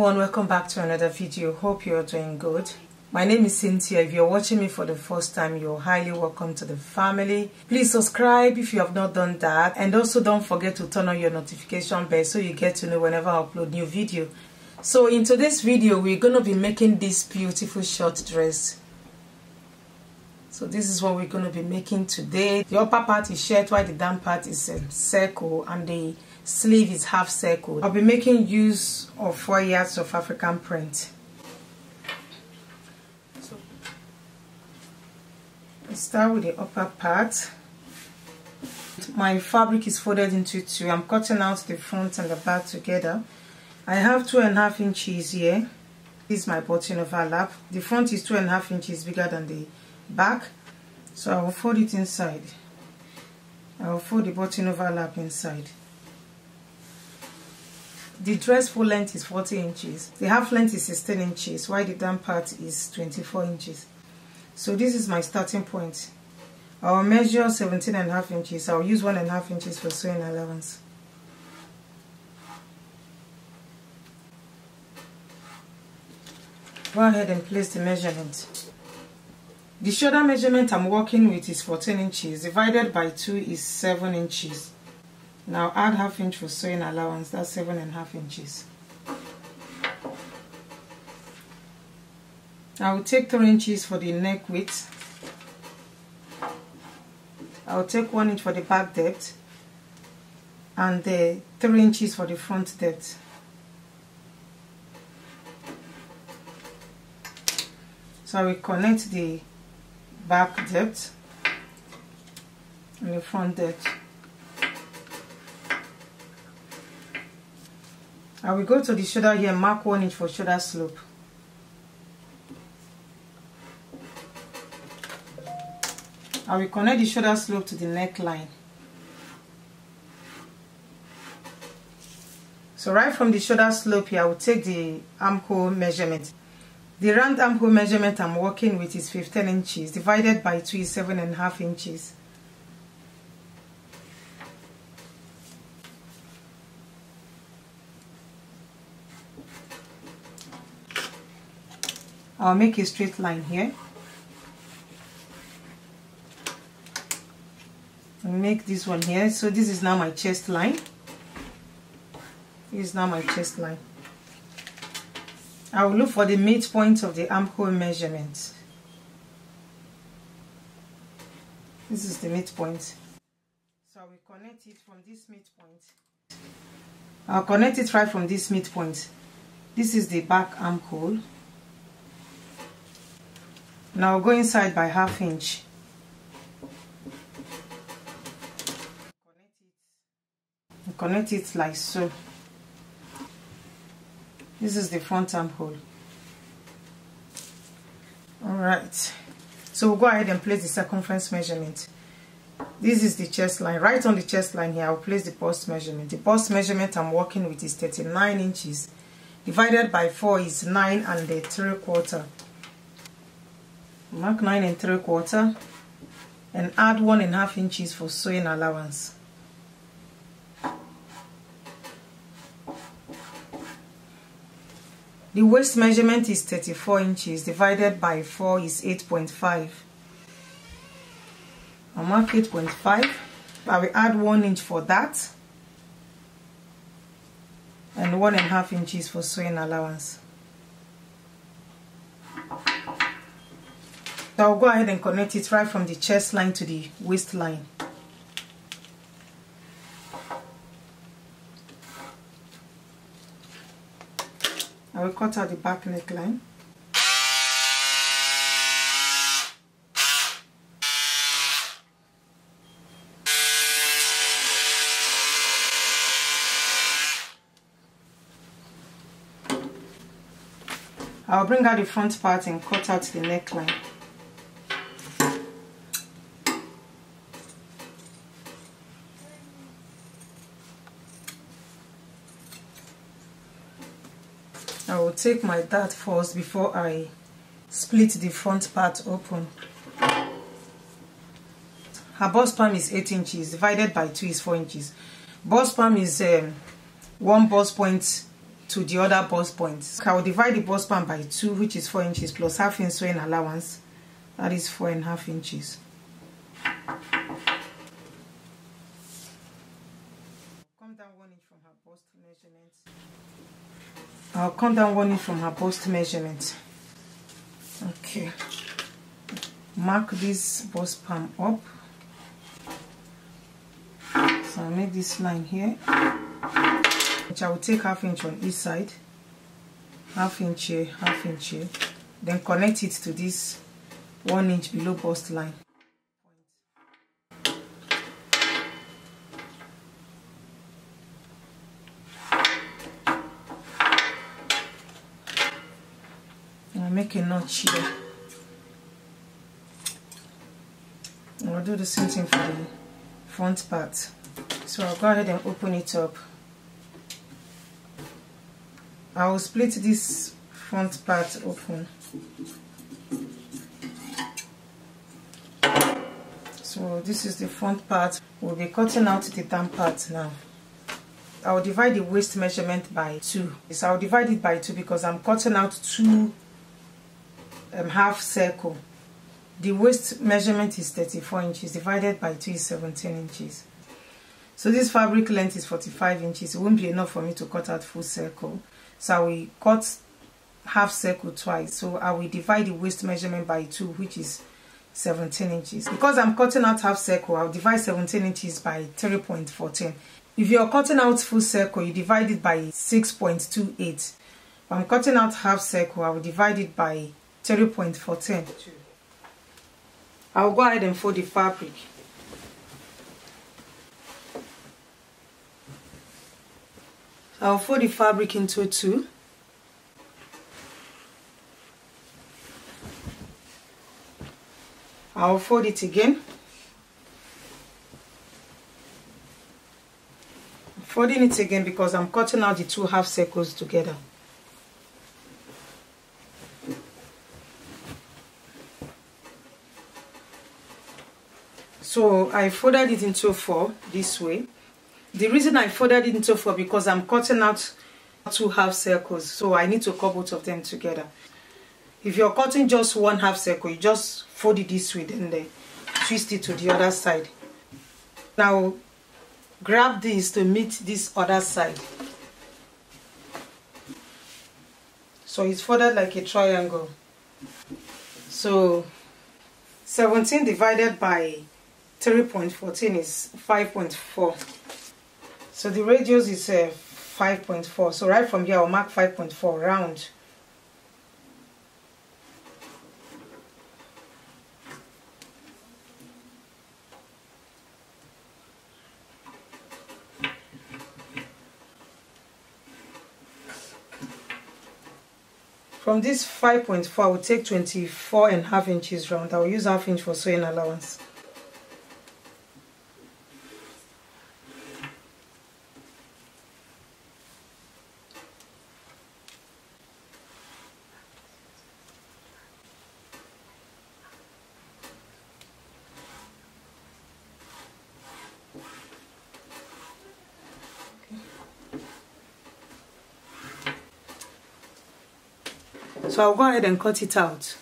everyone, welcome back to another video. Hope you're doing good. My name is Cynthia. If you're watching me for the first time, you're highly welcome to the family. Please subscribe if you have not done that, and also don't forget to turn on your notification bell so you get to know whenever I upload new video. So in today's video, we're going to be making this beautiful short dress. So this is what we're going to be making today. The upper part is shirt, while the down part is circle, and the sleeve is half circle. I'll be making use of 4 yards of African print. So let's start with the upper part. My fabric is folded into two. I'm cutting out the front and the back together. I have 2.5 inches here. This is my button overlap. The front is 2.5 inches bigger than the back, so I will fold it inside. I will fold the button overlap inside. The dress full length is 40 inches. The half length is 16 inches, while the down part is 24 inches. So this is my starting point. I will measure 17.5 inches. I will use 1.5 inches for sewing allowance. Go ahead and place the measurement. The shoulder measurement I'm working with is 14 inches. Divided by 2 is 7 inches. Now add half inch for sewing allowance. That's 7.5 inches. I will take 3 inches for the neck width. I will take 1 inch for the back depth, and 3 inches for the front depth. So I will connect the back depth and the front depth. I will go to the shoulder here, mark 1 inch for shoulder slope. I will connect the shoulder slope to the neckline. So right from the shoulder slope here, I will take the armhole measurement. The round armhole measurement I'm working with is 15 inches. Divided by 2 is 7.5 inches. I'll make a straight line here. I'll make this one here. So this is now my chest line. This is now my chest line. I will look for the midpoint of the armhole measurement. This is the midpoint. So I will connect it from this midpoint. I'll connect it right from this midpoint. This is the back armhole. Now I'll go inside by half inch. Connect it like so. This is the front armhole. Alright, so we'll go ahead and place the circumference measurement. This is the chest line. Right on the chest line here, I'll place the bust measurement. The bust measurement I'm working with is 39 inches. Divided by 4 is 9 3/4. Mark 9 3/4 and add 1.5 inches for sewing allowance. The waist measurement is 34 inches. Divided by 4 is 8.5. I'll mark 8.5. I will add 1 inch for that and 1.5 inches for sewing allowance. So I'll go ahead and connect it right from the chest line to the waistline. I will cut out the back neckline. I will bring out the front part and cut out the neckline. I will take my dart first before I split the front part open. Her bust palm is 8 inches. Divided by 2 is 4 inches. Bust palm is 1 bust point to the other bust point. So I will divide the bust point by 2, which is 4 inches, plus half inch sewing allowance, that is 4.5 inches. Come down 1 inch from her bust measurement. I'll come down 1 inch from her bust measurement. Okay. Mark this bust palm up. So I'll make this line here, which I will take half inch on each side, half inch here, half inch here, then connect it to this 1 inch below bust line. I'll make a notch here. I'll do the same thing for the front part. So I'll go ahead and open it up. I will split this front part open. So this is the front part. We'll be cutting out the down part now. I will divide the waist measurement by 2. So I'll divide it by 2 because I'm cutting out 2 half circle. The waist measurement is 34 inches, divided by 2 is 17 inches. So this fabric length is 45 inches. It won't be enough for me to cut out full circle. So I will cut half circle twice. So I will divide the waist measurement by 2, which is 17 inches. Because I'm cutting out half circle, I'll divide 17 inches by 3.14. If you're cutting out full circle, you divide it by 6.28. If I'm cutting out half circle, I will divide it by 3.14. I'll go ahead and fold the fabric. I'll fold the fabric into 2. I'll fold it again. Folding it again because I'm cutting out the 2 half circles together. So I folded it into 4 this way. The reason I folded it into 4 because I'm cutting out 2 half circles, so I need to cut both of them together. If you're cutting just 1 half circle, you just fold it this way, then twist it to the other side. Now grab this to meet this other side. So it's folded like a triangle. So 17 divided by 3.14 is 5.4. So the radius is 5.4. So right from here I'll mark 5.4 round. From this 5.4 I will take 24.5 inches round. I will use half inch for sewing allowance. So I'll go ahead and cut it out.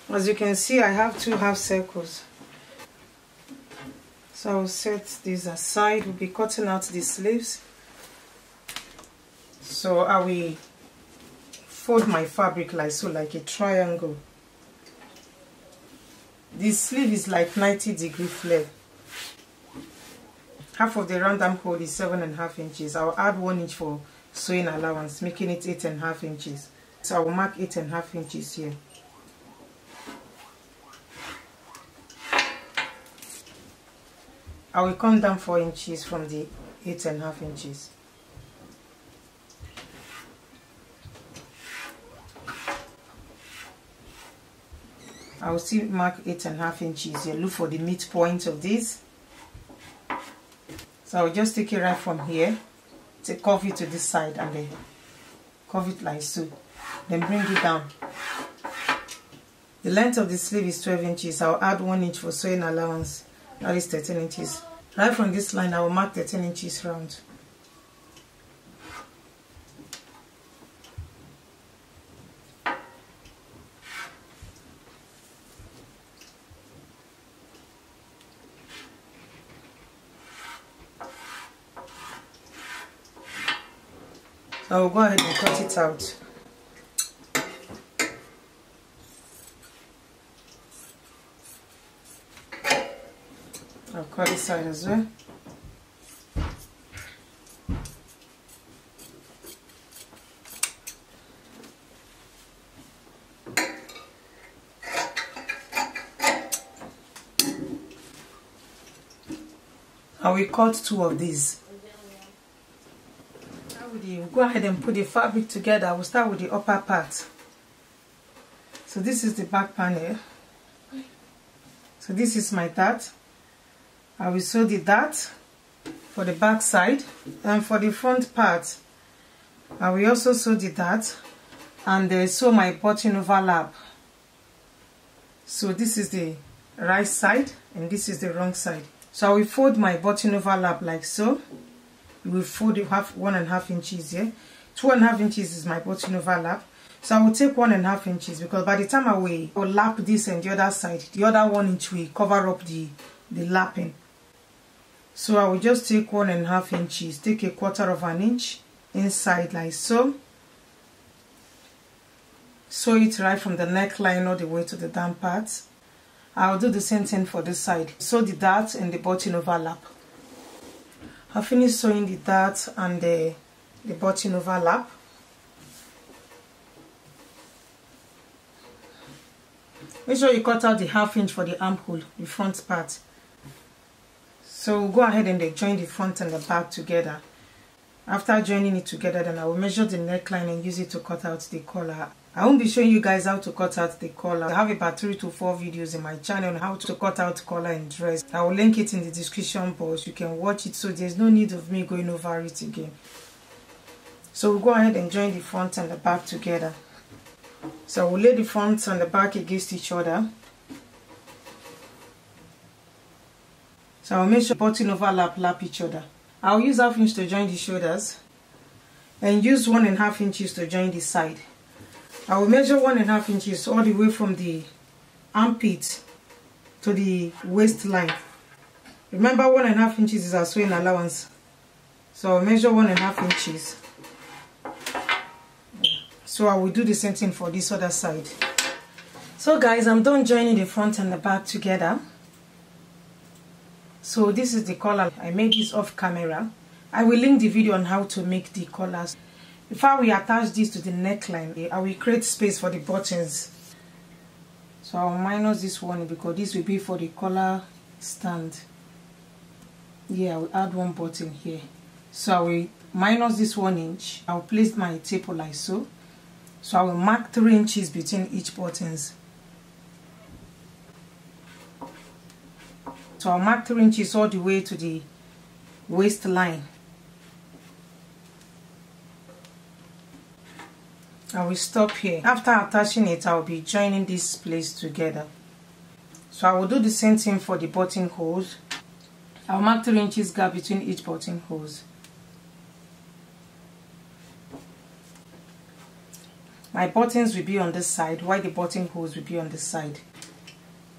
As you can see, I have 2 half circles. So I'll set these aside. We'll be cutting out the sleeves. So I will fold my fabric like so, like a triangle. This sleeve is like 90-degree flare. Half of the round armhole is 7.5 inches. I'll add 1 inch for sewing allowance, making it 8.5 inches. So I will mark 8.5 inches here. I will come down 4 inches from the 8.5 inches. I will still mark 8.5 inches here. Look for the midpoint of this. So I'll just take it right from here, curve it to this side and then curve it like so. Then bring it down. The length of the sleeve is 12 inches. I'll add 1 inch for sewing allowance. That is 13 inches. Right from this line, I will mark 13 inches round. So I will go ahead and cut it out. I'll cut this side as well. I will cut 2 of these. We'll go ahead and put the fabric together. I will start with the upper part. So this is the back panel. So this is my dart. I will sew the dart for the back side, and for the front part I will also sew the dart and sew my button overlap. So this is the right side and this is the wrong side. So I will fold my button overlap like so. You will fold it 1.5 inches here. 2.5 inches is my button overlap. So I will take 1.5 inches because by the time I will lap this and the other side, the other 1 inch will cover up the lapping. So I will just take 1.5 inches, take 1/4 inch inside like so. Sew it right from the neckline all the way to the down part. I'll do the same thing for this side. Sew the dart and the button overlap. I'll finish sewing the dart and the button overlap. Make sure you cut out the 1/2 inch for the armhole, the front part. So we'll go ahead and join the front and the back together. After joining it together, then I will measure the neckline and use it to cut out the collar. I won't be showing you guys how to cut out the collar. I have about 3 to 4 videos in my channel on how to cut out collar and dress. I will link it in the description box. You can watch it, so there's no need of me going over it again. So we'll go ahead and join the front and the back together. So we'll lay the front and the back against each other. So I'll make sure button overlap each other. I'll use 1/2 inch to join the shoulders and use 1.5 inches to join the side. I will measure 1.5 inches all the way from the armpit to the waistline. Remember, 1.5 inches is our sewing allowance. So I'll measure 1.5 inches. So I will do the same thing for this other side. So guys, I'm done joining the front and the back together. So this is the collar. I made this off camera. I will link the video on how to make the collars. Before we attach this to the neckline, I will create space for the buttons. So I'll minus this one because this will be for the collar stand. Yeah, I will add 1 button here. So I will minus this 1 inch. I'll place my tape like so. So I will mark 3 inches between each buttons. So I'll mark 3 inches all the way to the waistline. I will stop here. After attaching it, I'll be joining this place together. So I will do the same thing for the buttonholes. I'll mark 3 inches gap between each buttonholes. My buttons will be on this side, while the buttonholes will be on this side.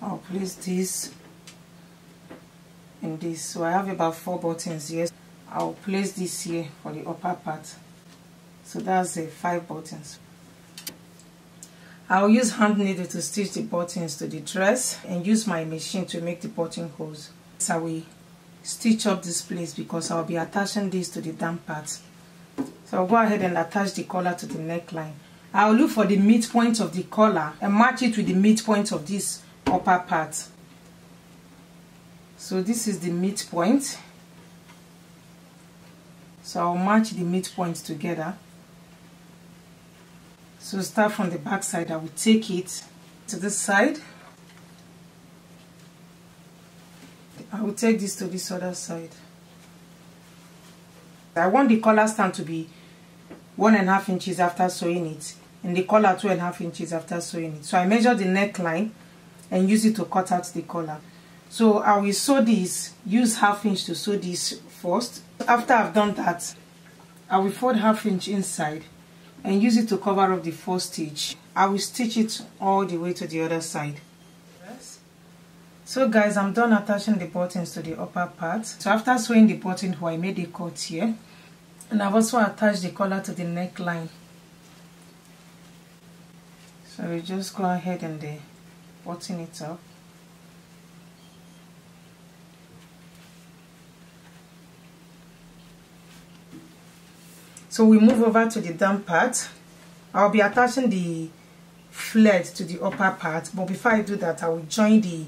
I'll place this and this. So I have about 4 buttons here. I'll place this here for the upper part. So that's 5 buttons. I'll use hand needle to stitch the buttons to the dress and use my machine to make the buttonholes. So I will stitch up this place because I'll be attaching this to the down part. So I'll go ahead and attach the collar to the neckline. I'll look for the midpoint of the collar and match it with the midpoint of this upper part. So this is the midpoint. So I'll match the midpoint together. So start from the back side. I will take it to this side. I will take this to this other side. I want the collar stand to be 1.5 inches after sewing it, and the collar 2.5 inches after sewing it. So I measure the neckline and use it to cut out the collar. So I will sew this, use 1/2 inch to sew this first. After I've done that, I will fold 1/2 inch inside and use it to cover up the first stitch. I will stitch it all the way to the other side. So guys, I'm done attaching the buttons to the upper part. So after sewing the buttonhole, I made a cut here, and I've also attached the collar to the neckline. So we just go ahead and button it up. So we move over to the down part. I'll be attaching the flead to the upper part, but before I do that, I will join the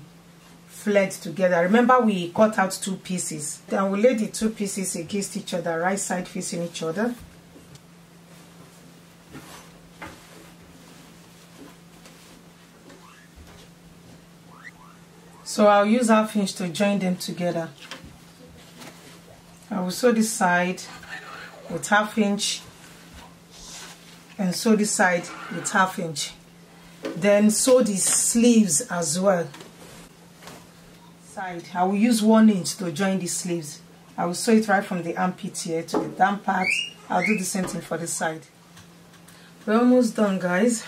flead together. Remember, we cut out 2 pieces. Then we lay the 2 pieces against each other, right side facing each other. So I'll use 1/2 inch to join them together. I will sew this side with 1/2 inch and sew this side with 1/2 inch. Then sew the sleeves as well. I will use 1 inch to join the sleeves. I will sew it right from the armpit here to the down part. I'll do the same thing for the side. We're almost done, guys.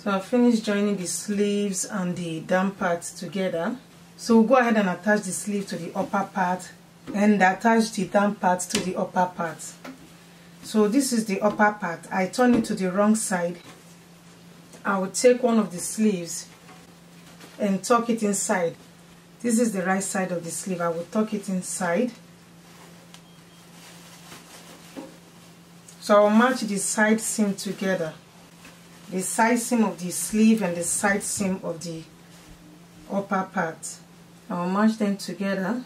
So I've finished joining the sleeves and the down part together. So we'll go ahead and attach the sleeve to the upper part and attach the down part to the upper part. So this is the upper part. I turn it to the wrong side. I will take one of the sleeves and tuck it inside. This is the right side of the sleeve. I will tuck it inside. So I will match the side seam together. The side seam of the sleeve and the side seam of the upper part. I will match them together.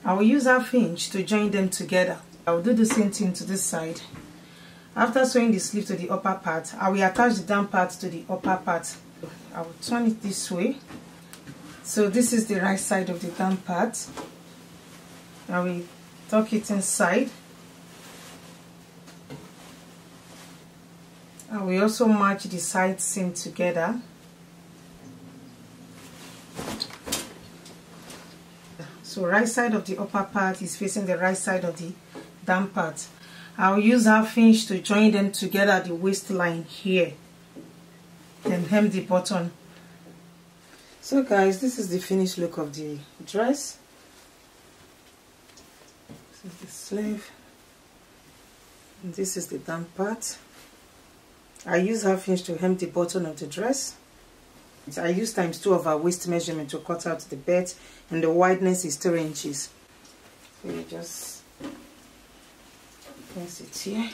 I will use 1/2 inch to join them together. I will do the same thing to this side. After sewing the sleeve to the upper part, I will attach the down part to the upper part. I will turn it this way. So this is the right side of the down part. I will tuck it inside. I will also match the side seam together. So right side of the upper part is facing the right side of the down part. I'll use 1/2 inch to join them together at the waistline here. Then hem the button. So guys, this is the finished look of the dress. This is the sleeve. And this is the down part. I use 1/2 inch to hem the button of the dress. I use ×2 of our waist measurement to cut out the belt, and the wideness is 3 inches. So you just place it here.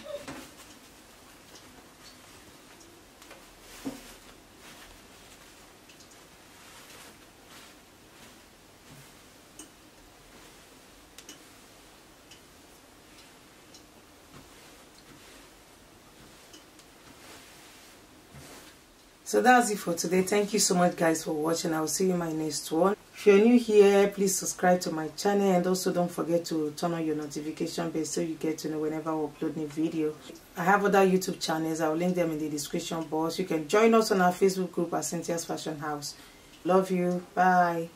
So that's it for today. Thank you so much guys for watching. I will see you in my next one. If you're new here, please subscribe to my channel, and also don't forget to turn on your notification bell so you get to know whenever I upload new video. I have other YouTube channels. I will link them in the description box. You can join us on our Facebook group at Cynthia's Fashion House. Love you. Bye.